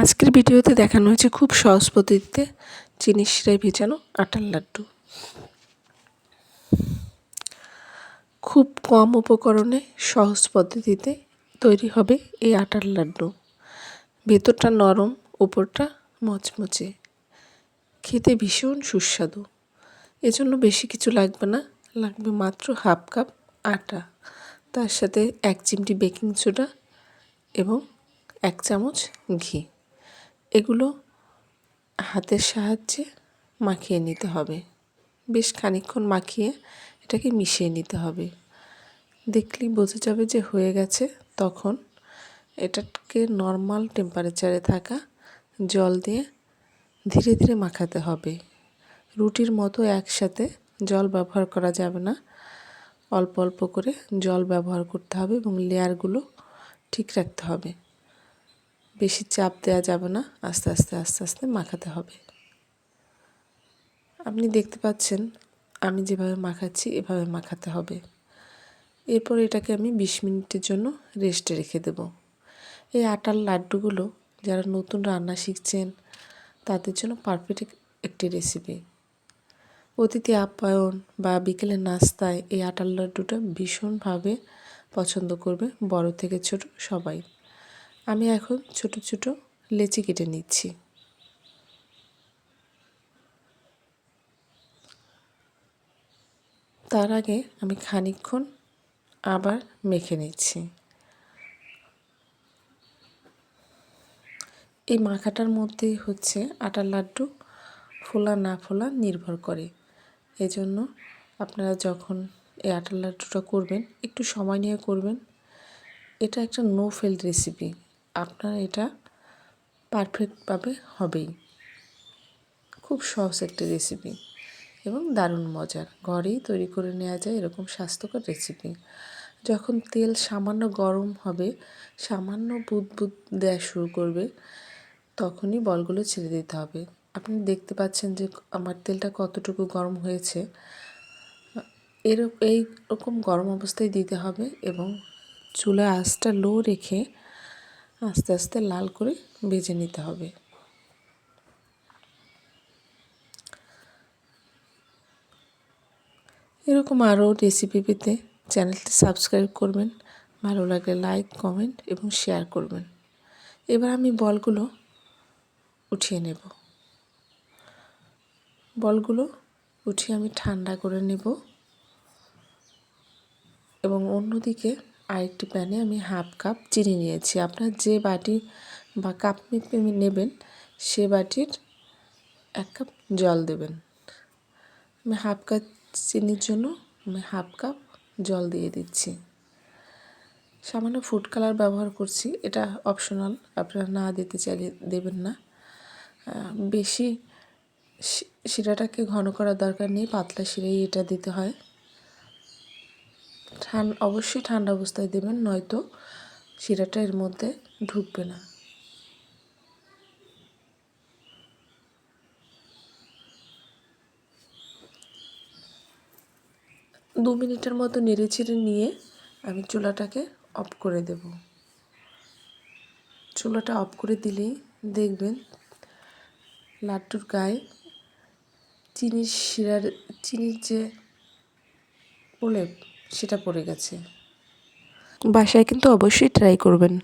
আজকের ভিডিওতে দেখানো হয়েছে খুব সহজ পদ্ধতিতে চিনির শিরায় ভেজানো আটার লাড্ডু। খুব কম উপকরণে সহজ পদ্ধতিতে তৈরি হবে এই আটার লাড্ডু। ভেতরটা নরম, উপরটা মচমচে, খেতে ভীষণ সুস্বাদু। এজন্য বেশি কিছু লাগবে না, লাগবে মাত্র হাফ কাপ আটা, তার সাথে 1 চিমটি বেকিং সোডা এবং 1 চামচ ঘি। এগুলো হাতের সাহায্যে মাখিয়ে নিতে হবে। বেশ খানিকক্ষণ মাখিয়ে এটাকে মিশিয়ে নিতে হবে। দেখলেই বোঝা যাবে যে হয়ে গেছে। তখন এটাকে নর্মাল টেম্পারেচারে থাকা জল দিয়ে ধীরে ধীরে মাখাতে হবে। রুটির মতো একসাথে জল ব্যবহার করা যাবে না, অল্প অল্প করে জল ব্যবহার করতে হবে এবং লেয়ারগুলো ঠিক রাখতে হবে। বেশি চাপ দেওয়া যাবে না, আস্তে আস্তে মাখাতে হবে। আপনি দেখতে পাচ্ছেন আমি যেভাবে মাখাচ্ছি এভাবে মাখাতে হবে। এরপর এটাকে আমি 20 মিনিটের জন্য রেস্টে রেখে দেব। এই আটার লাড্ডুগুলো যারা নতুন রান্না শিখছেন তাদের জন্য পারফেক্ট একটি রেসিপি। অতিথি আপ্যায়ন বা বিকেলের নাস্তায় এই আটার লাড্ডুটা ভীষণভাবে পছন্দ করবে, বড় থেকে ছোট সবাই। আমি এখন ছোট ছোট লেচি কেটে নিচ্ছি। তার আগে আমি খানিকক্ষণ আবার মেখে নিচ্ছি। এই মাখাটার মধ্যেই হচ্ছে আটার লাড্ডু ফোলা না ফোলা নির্ভর করে। এজন্য আপনারা যখন এই আটার লাড্ডুটা করবেন একটু সময় নিয়ে করবেন। এটা একটা নো ফেল রেসিপি, আপনার এটা পারফেক্টভাবে হবেই। খুব সহজ একটি রেসিপি এবং দারুণ মজার, ঘরেই তৈরি করে নেওয়া যায় এরকম স্বাস্থ্যকর রেসিপি। যখন তেল সামান্য গরম হবে, সামান্য বুদবুদ দেওয়া শুরু করবে, তখনই বলগুলো ছেড়ে দিতে হবে। আপনি দেখতে পাচ্ছেন যে আমার তেলটা কতটুকু গরম হয়েছে। এইরকম গরম অবস্থায় দিতে হবে এবং চুলার আঁচটা লো রেখে আস্তে আস্তে লাল করে ভেজে নিতে হবে। এরকম আরও রেসিপি পেতে চ্যানেলটি সাবস্ক্রাইব করবেন, ভালো লাগলে লাইক, কমেন্ট এবং শেয়ার করবেন। এবার আমি বলগুলো উঠিয়ে নেব। বলগুলো উঠিয়ে আমি ঠান্ডা করে নেব এবং অন্যদিকে আরেকটি প্যানে আমি হাফ কাপ চিনি নিয়েছি। আপনার যে বাটি বা কাপ মেপে নেবেন সে বাটির 1 কাপ জল দেবেন। আমি হাফ কাপ চিনির জন্য আমি হাফ কাপ জল দিয়ে দিচ্ছি। সামান্য ফুড কালার ব্যবহার করছি, এটা অপশনাল, আপনারা না দিতে চাইলে দেবেন না। বেশি শিরাটাকে ঘন করার দরকার নেই, পাতলা শিরাই এটা দিতে হয়। অবশ্যই ঠান্ডা অবস্থায় দেবেন, নয়তো শিরাটা এর মধ্যে ঢুকবে না। দু মিনিটের মতো নেড়েচেড়ে নিয়ে আমি চুলাটাকে অফ করে দেব। চুলাটা অফ করে দিলেই দেখবেন লাড্ডুর গায়ে চিনির যে প্রলেপ সেটা পড়ে গেছে। বাসায় কিন্তু অবশ্যই ট্রাই করবেন।